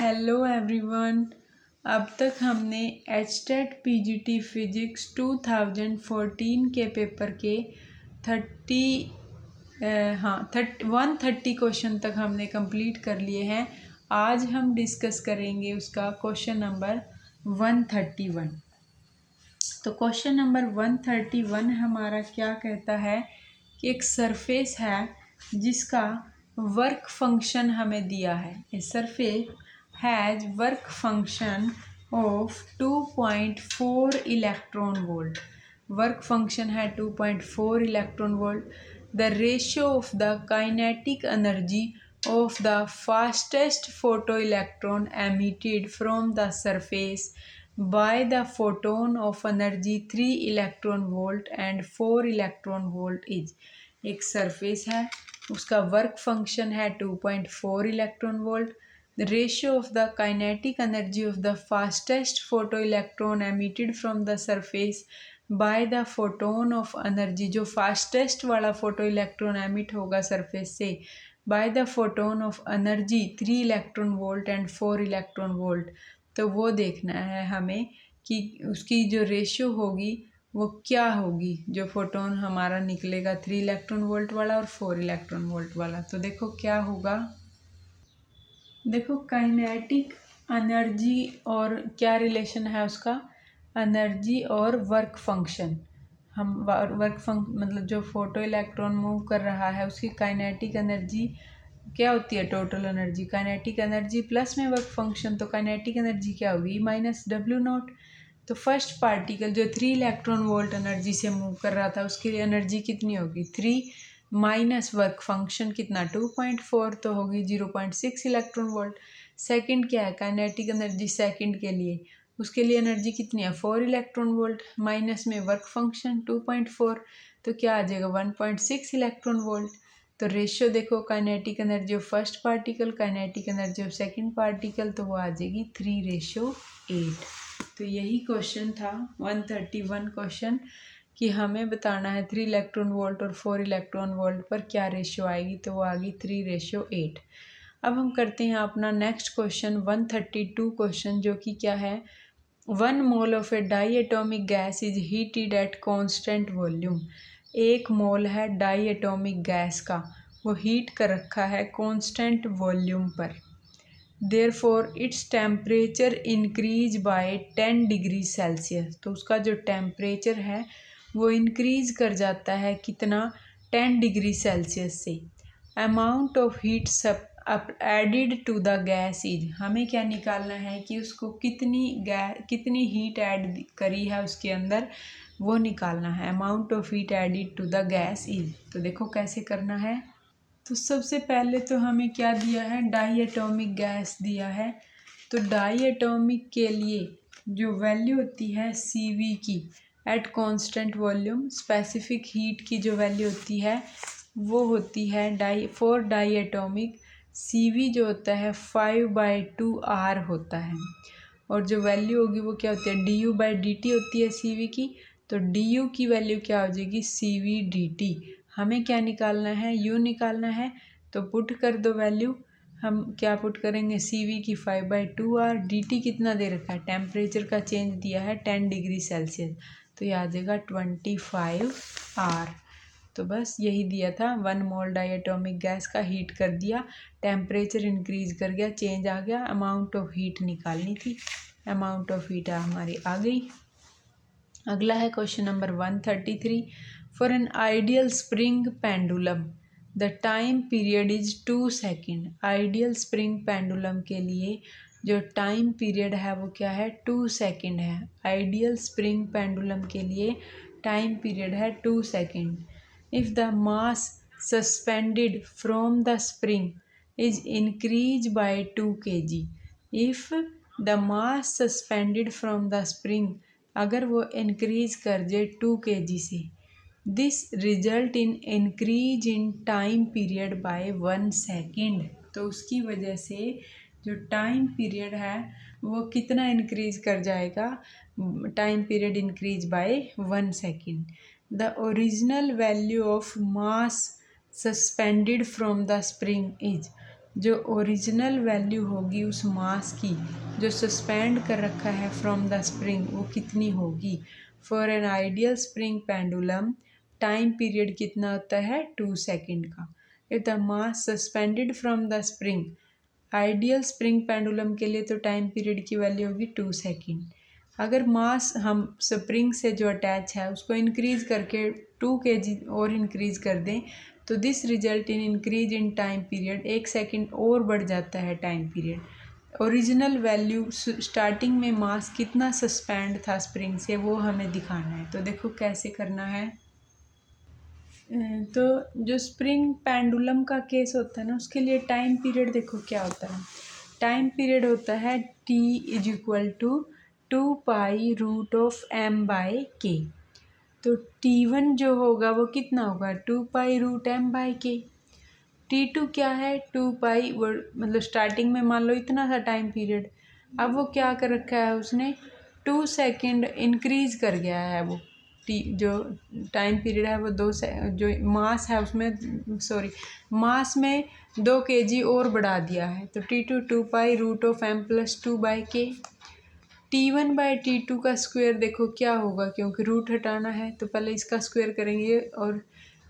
Hello everyone. अब तक हमने एचटेट पीजीटी फिजिक्स 2014 के पेपर के 130 क्वेश्चन तक हमने कंप्लीट कर लिए हैं। आज हम डिस्कस करेंगे उसका क्वेश्चन नंबर 131। तो क्वेश्चन नंबर 131 हमारा क्या कहता है कि एक सरफेस है जिसका वर्क फंक्शन हमें दिया है। A surface has work function of 2.4 electron volt. Work function है 2.4 electron volt. The ratio of the kinetic energy of the fastest photoelectron emitted from the surface by the photon of energy 3 electron volt and 4 electron volt is। एक surface है, उसका work function है 2.4 electron volt. The ratio of the kinetic energy of the fastest photo electron emitted from the surface by the photon of energy, जो fastest वाला photo electron emit होगा surface से by the photon of energy 3 electron volt and 4 electron volt. तो वो देखना है हमें कि उसकी जो रेशियो होगी वो क्या होगी, जो फोटोन हमारा निकलेगा 3 इलेक्ट्रॉन वोल्ट वाला और 4 इलेक्ट्रॉन वोल्ट वाला। तो देखो क्या होगा, देखो काइनेटिक एनर्जी और क्या रिलेशन है उसका, एनर्जी और वर्क फंक्शन। हम मतलब जो फोटो इलेक्ट्रॉन मूव कर रहा है उसकी काइनेटिक एनर्जी क्या होती है, total energy. Kinetic energy plus में वर्क फंक्शन, तो काइनेटिक एनर्जी क्या होगी, माइनस W0। तो फर्स्ट पार्टिकल जो 3 इलेक्ट्रॉन वोल्ट एनर्जी से मूव कर रहा था उसकी एनर्जी कितनी होगी, 3 माइनस वर्क फंक्शन कितना 2.4, तो होगी 0.6 इलेक्ट्रॉन वोल्ट। सेकंड क्या है, काइनेटिक एनर्जी सेकंड के लिए, उसके लिए एनर्जी कितनी है 4 इलेक्ट्रॉन वोल्ट माइनस में वर्क फंक्शन 2.4, तो क्या आ जाएगा 1.6 इलेक्ट्रॉन वोल्ट। तो रेशियो देखो, kinetic energy of first particle, kinetic energy of second particle, तो वो आ जाएगी 3:8। तो यही क्वेश्चन था 131 क्वेश्चन कि हमें बताना है 3 इलेक्ट्रॉन वोल्ट और 4 इलेक्ट्रॉन वोल्ट पर क्या रेशियो आएगी, तो वो आ गई 3:8। अब हम करते हैं अपना नेक्स्ट क्वेश्चन 132 क्वेश्चन, जो कि क्या है, 1 mole of A di atomic gas is heated at constant volume. 1 मोल है डाई एटोमिक गैस का, वो हीट कर रखा है कॉन्स्टेंट वॉल्यूम पर। Therefore its temperature increase by 10 degree Celsius. तो उसका जो टेम्परेचर है वो इंक्रीज कर जाता है कितना, 10 डिग्री सेल्सियस से। Amount of heat added to the gas is, हमें क्या निकालना है कि उसको कितनी हीट ऐड करी है उसके अंदर, वो निकालना है। Amount of heat added to the gas is, तो देखो कैसे करना है। तो सबसे पहले तो हमें क्या दिया है, डाई एटोमिक गैस दिया है। तो डाई एटोमिक के लिए जो वैल्यू होती है CV की at constant volume, specific heat की जो वैल्यू होती है वो होती है फॉर डाई एटोमिक CV जो होता है 5/2R होता है। और जो वैल्यू होगी वो क्या होती है, du/dt होती है CV की। तो du की वैल्यू क्या हो जाएगी, CV/dt। हमें क्या निकालना है, u निकालना है। तो पुट कर दो वैल्यू, हम क्या पुट करेंगे, CV की 5/2R, dt कितना दे रखा है, टेम्परेचर का चेंज दिया है 10 डिग्री सेल्सियस, तो ये आ जाएगा 25R। तो बस यही दिया था, 1 मोल डाई एटोमिक गैस का हीट कर दिया, टेम्परेचर इंक्रीज कर गया, चेंज आ गया, अमाउंट ऑफ हीट निकालनी थी, अमाउंट ऑफ हीट हमारी आ गई। अगला है question number 133। For an ideal spring pendulum the time period is 2 second. Ideal spring pendulum के लिए जो टाइम पीरियड है वो क्या है, 2 सेकेंड है। आइडियल स्प्रिंग पेंडुलम के लिए टाइम पीरियड है 2 second. If the mass suspended from the spring is increase by 2 kg। If the mass suspended from the spring, अगर वो इंक्रीज कर जाए 2 kg से, this result in increase in time period by 1 second. तो उसकी वजह से जो टाइम पीरियड है वो कितना इंक्रीज कर जाएगा, time period increase by 1 second. The original value of mass suspended from the spring is, जो ओरिजिनल वैल्यू होगी उस मास की जो सस्पेंड कर रखा है फ्रॉम द स्प्रिंग वो कितनी होगी। For an ideal spring pendulum time period कितना होता है 2 सेकेंड का। If the mass suspended from the spring, ideal spring pendulum के लिए तो टाइम पीरियड की वैल्यू होगी 2 सेकेंड। अगर मास हम स्प्रिंग से जो अटैच है उसको इंक्रीज़ करके 2 kg और इंक्रीज़ कर दें तो this result in increase in time period, 1 second और बढ़ जाता है time period. Original value starting में मास कितना सस्पेंड था स्प्रिंग से वो हमें दिखाना है। तो देखो कैसे करना है। तो जो स्प्रिंग पेंडुलम का केस होता है ना उसके लिए टाइम पीरियड देखो क्या होता है। टाइम पीरियड होता है t is equal to 2π√m/k। तो T1 जो होगा वो कितना होगा 2π√m/k। T2 क्या है 2π, मतलब स्टार्टिंग में मान लो इतना था टाइम पीरियड, अब वो क्या कर रखा है उसने 2 सेकेंड इंक्रीज़ कर गया है। वो जो टाइम पीरियड है वो जो मास है उसमें मास में 2 kg और बढ़ा दिया है। तो T2 2π√m+2/k। T1/T2 का स्क्वायर देखो क्या होगा, क्योंकि रूट हटाना है तो पहले इसका स्क्वायर करेंगे और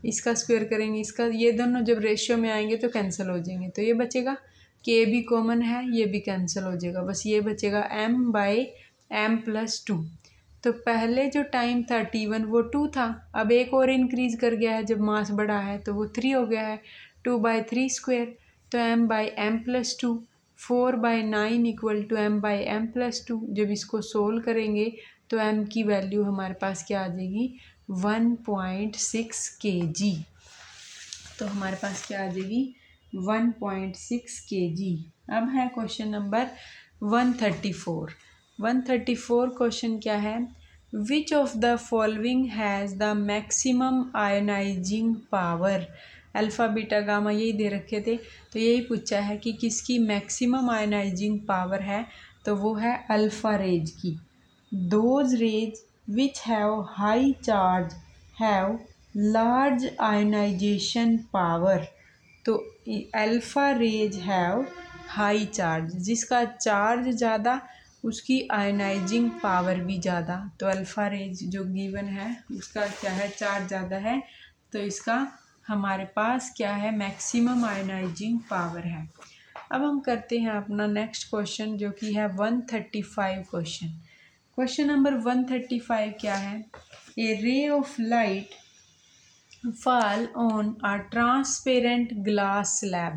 इसका स्क्वायर करेंगे। इसका ये दोनों जब रेशियो में आएंगे तो कैंसिल हो जाएंगे। तो ये बचेगा k भी कॉमन है, ये भी कैंसिल हो जाएगा, बस ये बचेगा m/m+2। तो पहले जो टाइम था T1 वो 2 था, अब एक और इंक्रीज़ कर गया है जब मास बढ़ा है तो वो 3 हो गया है, 2/3²। तो m/m+2 4/9 इक्वल टू m/m+2। जब इसको सोल्व करेंगे तो m की वैल्यू हमारे पास क्या आ जाएगी 1.6 kg। तो हमारे पास क्या आ जाएगी 1.6 kg। अब है क्वेश्चन नंबर 134। 134 क्वेश्चन क्या है, which of the following has the maximum ionising power. Alpha beta gamma यही दे रखे थे, तो यही पूछा है कि किसकी मैक्सिमम आयोनाइजिंग पावर है। तो वो है अल्फ़ा रेज की। Those rays which have high charge have large ionisation power. तो alpha rays have high charge, जिसका चार्ज ज़्यादा उसकी आयोनाइजिंग पावर भी ज़्यादा। तो अल्फ़ा रेज जो गिवन है उसका क्या है चार्ज ज़्यादा है, तो इसका हमारे पास क्या है मैक्सिमम आयोनाइजिंग पावर है। अब हम करते हैं अपना नेक्स्ट क्वेश्चन जो कि है 135 क्वेश्चन। क्वेश्चन नंबर 135 क्या है, a ray of light fall on a transparent glass slab.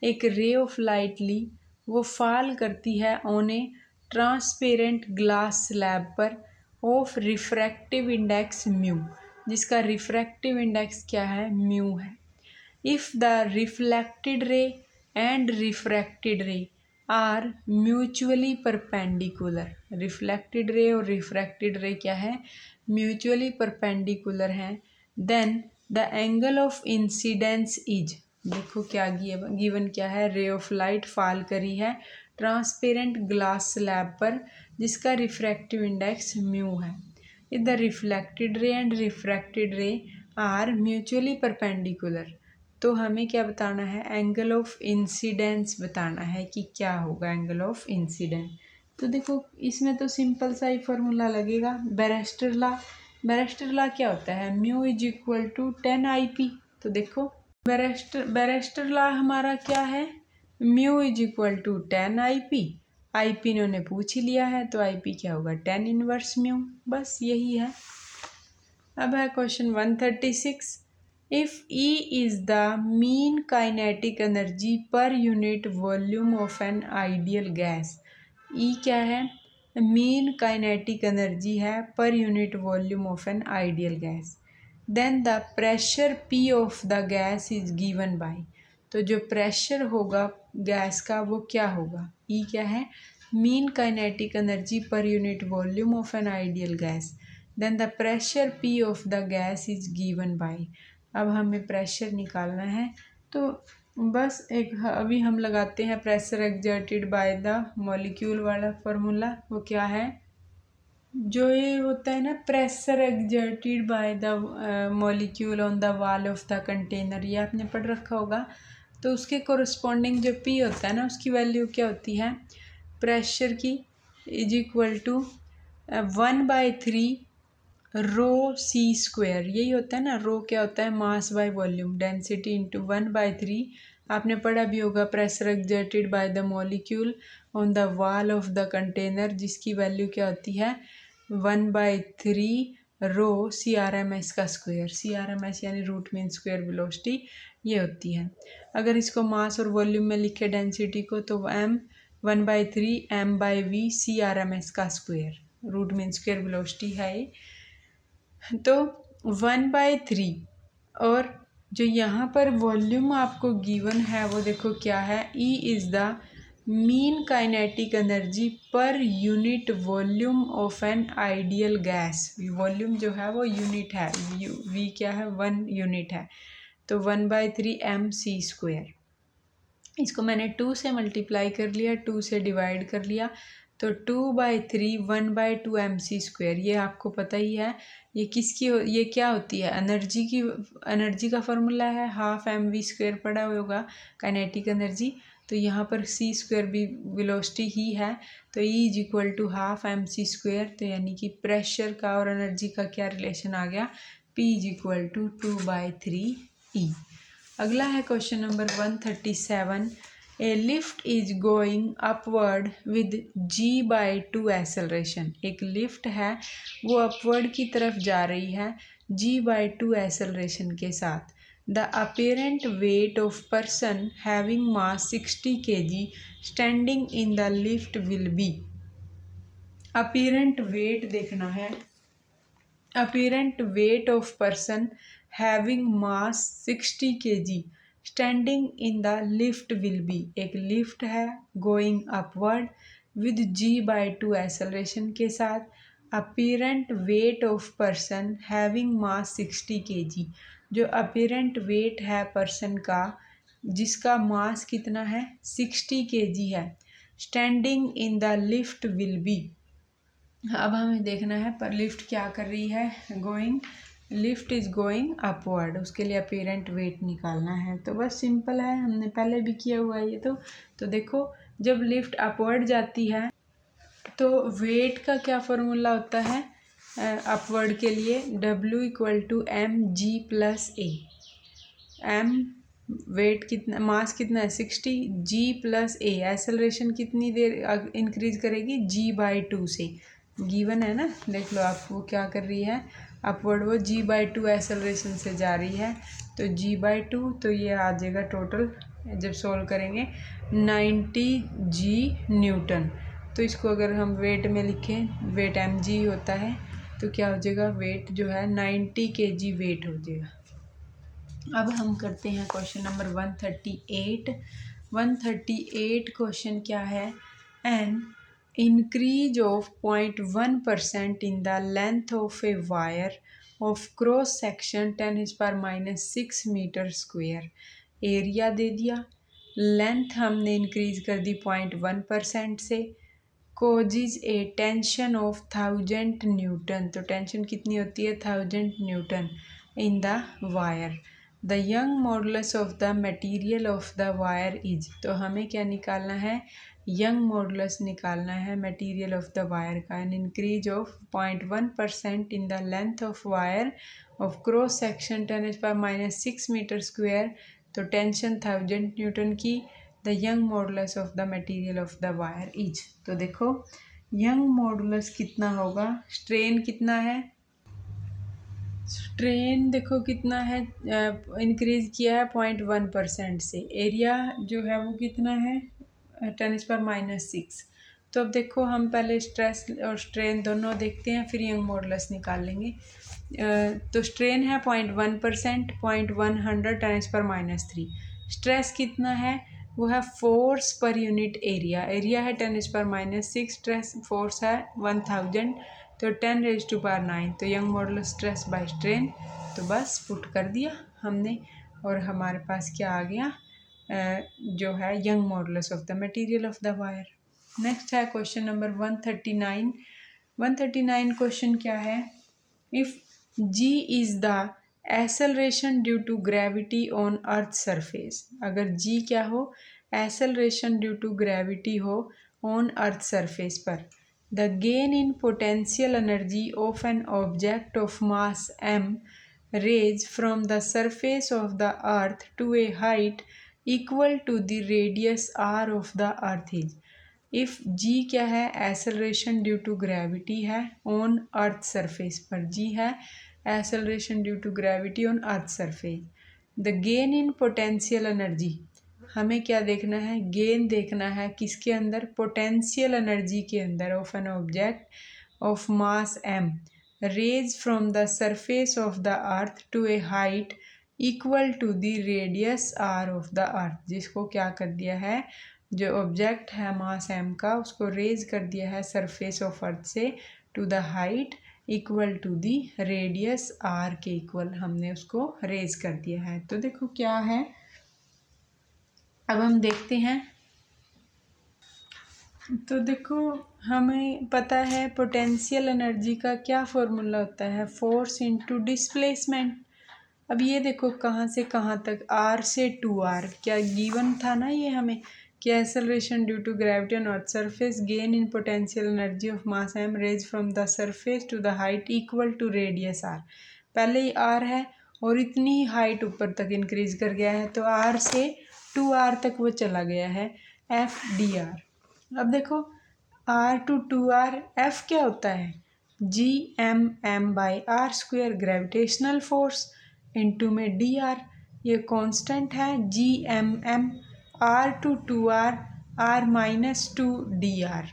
एक रे ऑफ लाइट ली, वो फॉल करती है on a transparent glass slab पर ऑफ रिफ्रैक्टिव इंडेक्स म्यू, जिसका रिफ्रैक्टिव इंडेक्स क्या है म्यू है। If the reflected ray and refracted ray are mutually perpendicular. Reflected ray और रिफ्रैक्टेड रे क्या है म्यूचुअली परपेंडिकुलर हैं। Then the angle of incidence is, देखो क्या गिवन क्या है, रे ऑफ लाइट फॉल करी है ट्रांसपेरेंट ग्लास स्लैब पर जिसका रिफ्रैक्टिव इंडेक्स म्यू है। If the reflected ray and refracted ray are mutually perpendicular, तो हमें क्या बताना है एंगल ऑफ इंसिडेंस बताना है कि क्या होगा एंगल ऑफ इंसिडेंस। तो देखो इसमें तो सिंपल सा ही फॉर्मूला लगेगा, बैरेस्टर लॉ। बैरेस्टर लॉ क्या होता है mu is equal to 10 IP। तो देखो बैरेस्टर लॉ हमारा क्या है mu is equal to 10 IP। IP इन्होंने पूछ ही लिया है तो IP क्या होगा 10 इनवर्स म्यू, बस यही है। अब है question 136। If E is the mean kinetic energy per unit volume of an ideal gas. E क्या है मीन काइनेटिक एनर्जी है per unit volume of an ideal gas. Then the pressure P of the gas is given by. तो जो pressure होगा gas का वो क्या होगा, E क्या है mean kinetic energy per unit volume of an ideal gas. Then the pressure P of the gas is given by. अब हमें प्रेशर निकालना है तो बस एक अभी हम लगाते हैं pressure exerted by the molecule वाला फॉर्मूला। वो क्या है जो ये होता है ना pressure exerted by the molecule on the wall of the container, ये आपने पढ़ रखा होगा। तो उसके कोरस्पॉन्डिंग जो P होता है ना, उसकी वैल्यू क्या होती है, प्रेशर की is equal to 1/3 rho c square. यही होता है ना, रो क्या होता है, mass by volume, density into 1/3। आपने पढ़ा भी होगा, pressure exerted by the molecule on the wall of the container, जिसकी वैल्यू क्या होती है 1/3 रो CRMS का स्क्वायर। CRMS यानी रूट मीन स्क्वायर वेलोसिटी ये होती है। अगर इसको मास और वॉल्यूम में लिखे डेंसिटी को, तो m 1/3 m/v CRMS का square, root mean square velocity है ये। तो 1/3, और जो यहाँ पर वॉल्यूम आपको गिवन है वो देखो क्या है, E is the mean kinetic energy per unit volume of an ideal gas. Volume जो है वो यूनिट है, V क्या है 1 यूनिट है, तो 1/3 mc²। इसको मैंने 2 से मल्टीप्लाई कर लिया, 2 से डिवाइड कर लिया, तो 2/3 1/2 mc²। ये आपको पता ही है, ये किसकी ये क्या होती है, एनर्जी की। एनर्जी का फॉर्मूला है हाफ mv² पड़ा होगा, काइनेटिक एनर्जी। तो यहाँ पर c² भी वेलोसिटी ही है, तो E is equal to half mc²। तो यानी कि प्रेशर का और एनर्जी का क्या रिलेशन आ गया, P is equal to 2/3 E। अगला है question number 137। A lift is going upward with g/2 acceleration. एक लिफ्ट है वो अपवर्ड की तरफ जा रही है g/2 एक्सेलरेशन के साथ। The apparent weight of person having mass 60 kg standing in the lift will be. Apparent wait देखना है, apparent weight of person having mass 60 kg standing in the lift will be. एक lift है going upward with g/2 acceleration के साथ, apparent weight of person having mass 60 kg। जो apparent wait है person का जिसका मास कितना है 60 kg है, standing in the lift will be. अब हमें देखना है पर लिफ्ट क्या कर रही है, going, lift is going upward, उसके लिए अपेरेंट वेट निकालना है। तो बस सिंपल है, हमने पहले भी किया हुआ है ये। तो देखो जब लिफ्ट अपवर्ड जाती है तो वेट का क्या फॉर्मूला होता है अपवर्ड के लिए, W equal to mg+a। m weight कितना, मास कितना है 60, g+a एक्सेलरेशन कितनी देर इंक्रीज करेगी g/2 से, गिवन है ना। देख लो आप वो क्या कर रही है अपवर्ड, वो g/2 एक्सेलरेशन से जा रही है, तो g/2, तो ये आ जाएगा टोटल जब सॉल्व करेंगे 90 g न्यूटन। तो इसको अगर हम वेट में लिखें, वेट mg होता है, तो क्या हो जाएगा, वेट जो है 90 kg वेट हो जाएगा। अब हम करते हैं क्वेश्चन नंबर 138। 138 क्वेश्चन क्या है, N increase of 0.1% in the length of a wire of cross section 10⁻⁻6 metre square. Area दे दिया, लेंथ हमने इंक्रीज कर दी 0.1% से, causes a tension of 1000 newton, तो टेंशन कितनी होती है 1000 newton in the wire. The Young modulus of the material of the wire is, तो हमें क्या निकालना है, यंग मॉडुलस निकालना है मटेरियल ऑफ द वायर का। An increase of 0.1% in the length of wire of cross section 10⁻⁻6 metre square, तो tension 1000 Newton की। The Young modulus of the material of the wire is, तो देखो young modulus कितना होगा, strain कितना है, strain देखो कितना है, इंक्रीज किया है 0.1% से, एरिया जो है वो कितना है 10⁻⁻6। तो अब देखो हम पहले स्ट्रेस और स्ट्रेन दोनों देखते हैं, फिर यंग मॉडुलस निकाल लेंगे। तो स्ट्रेन है 0.1%, 0.100 10⁻⁻3। स्ट्रेस कितना है, वो है force per unit area, area है 10⁻⁻6, स्ट्रेस फोर्स है 1000, तो 10⁹ तो young modulus stress by strain, तो बस पुट कर दिया हमने, और हमारे पास क्या आ गया जो है Young modulus of the material of the wire. Next है क्वेश्चन नंबर 139। 139 क्वेश्चन क्या है, if G is the acceleration due to gravity on earth surface, अगर जी क्या हो, एक्सेलरेशन ड्यू टू ग्रेविटी हो ऑन अर्थ सरफेस पर, the gain in potential energy of an object of mass m raised from the surface of the earth to a height equal to the radius r of the earth is, if g क्या है, acceleration due to gravity है on earth surface पर, g है acceleration due to gravity on earth surface, the gain in potential energy, हमें क्या देखना है, gain देखना है किसके अंदर, पोटेंशियल एनर्जी के अंदर, of an object of mass m raised from the surface of the earth to a height equal to the radius r of the earth, जिसको क्या कर दिया है, जो ऑब्जेक्ट है मास m का उसको रेज कर दिया है सरफेस ऑफ अर्थ से to the height equal to the radius r के इक्वल हमने उसको रेज कर दिया है। तो देखो क्या है, अब हम देखते हैं। तो देखो हमें पता है पोटेंशियल एनर्जी का क्या फॉर्मूला होता है, फोर्स इनटू डिस्प्लेसमेंट। अब ये देखो कहाँ से कहाँ तक, r से 2r, क्या गिवन था ना ये हमें कि acceleration due to gravity on earth surface, gain in potential energy of mass m raise from the surface to the height equal to radius r, पहले ही r है और इतनी ही हाइट ऊपर तक इंक्रीज कर गया है, तो r से 2r तक वो चला गया है, f dr। अब देखो r टू 2r, f क्या होता है, G M M by R square gravitational force into में डी आर, ये कांस्टेंट है जी एम एम, r टू 2r r minus 2 D R.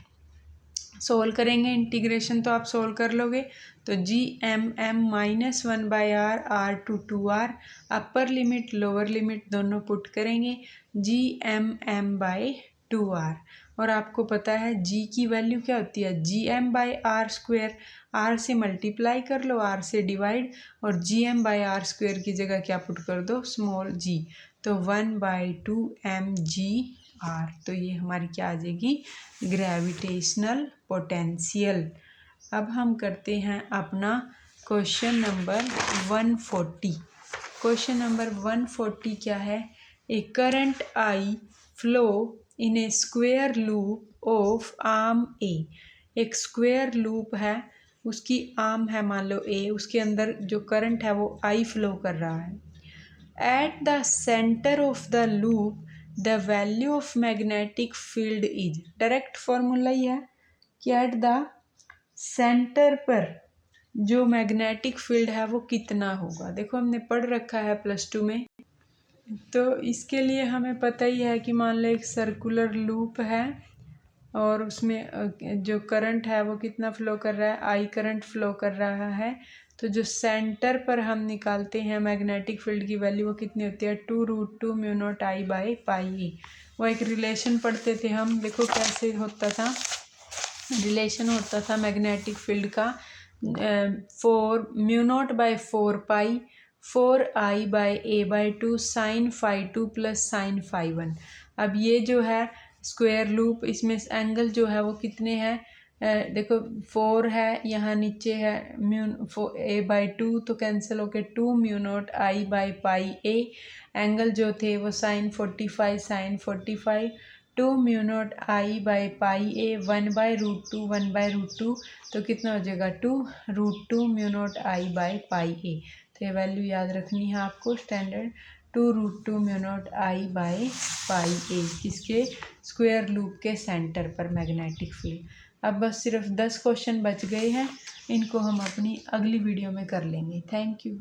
Solve करेंगे इंटीग्रेशन तो आप सोल्व कर लोगे, तो G M M minus 1 by R, r टू 2r, upper limit lower limit दोनों पुट करेंगे, G M M by 2r, और आपको पता है g की वैल्यू क्या होती है, G M by R square, r से मल्टीप्लाई कर लो, r से डिवाइड, और G M by R square की जगह क्या पुट कर दो, स्मॉल g, तो 1/2 mg/r, तो ये हमारी क्या आ जाएगी, ग्रेविटेशनल पोटेंशियल। अब हम करते हैं अपना क्वेश्चन नंबर 140। क्वेश्चन नंबर 140 क्या है, a current I flow in a square loop of arm a, एक स्क्वेयर लूप है उसकी आर्म है मान लो ए, उसके अंदर जो करंट है वो आई फ्लो कर रहा है, at the centre of the loop the value of magnetic field is, direct formula ही है कि एट द सेंटर पर जो मैग्नेटिक फील्ड है वो कितना होगा, देखो हमने पढ़ रखा है +2 में, तो इसके लिए हमें पता ही है कि मान लो एक सर्कुलर लूप है और उसमें जो करंट है वो कितना फ्लो कर रहा है, आई करंट फ्लो कर रहा है, तो जो सेंटर पर हम निकालते हैं मैग्नेटिक फील्ड की वैल्यू वो कितनी होती है, 2√2 म्यू0 I बाई पाई ए। वो एक रिलेशन पढ़ते थे हम, देखो कैसे होता था, रिलेशन होता था मैग्नेटिक फील्ड का, 4 म्यू0 by 4 pi 4i by a/2 sine φ2 plus sine φ1। अब ये जो है स्क्वायर लूप, इसमें एंगल जो है वो कितने हैं, देखो 4 है, यहाँ नीचे है a/2, तो कैंसिल होके 2 म्यू0 I by pi a, angle जो थे वो साइन 45 साइन 45, 2 म्यू0 I बाई पाई ए, 1/√2, तो कितना हो जाएगा 2√2 म्यू0 I बाई पाई ए। तो ये वैल्यू याद रखनी है आपको, स्टैंडर्ड 2√2 म्यू0 I बाई पाई ए, किसके, स्क्वायर लूप के सेंटर पर मैग्नेटिक फील्ड। अब बस सिर्फ 10 क्वेश्चन बच गए हैं, इनको हम अपनी अगली वीडियो में कर लेंगे। Thank you.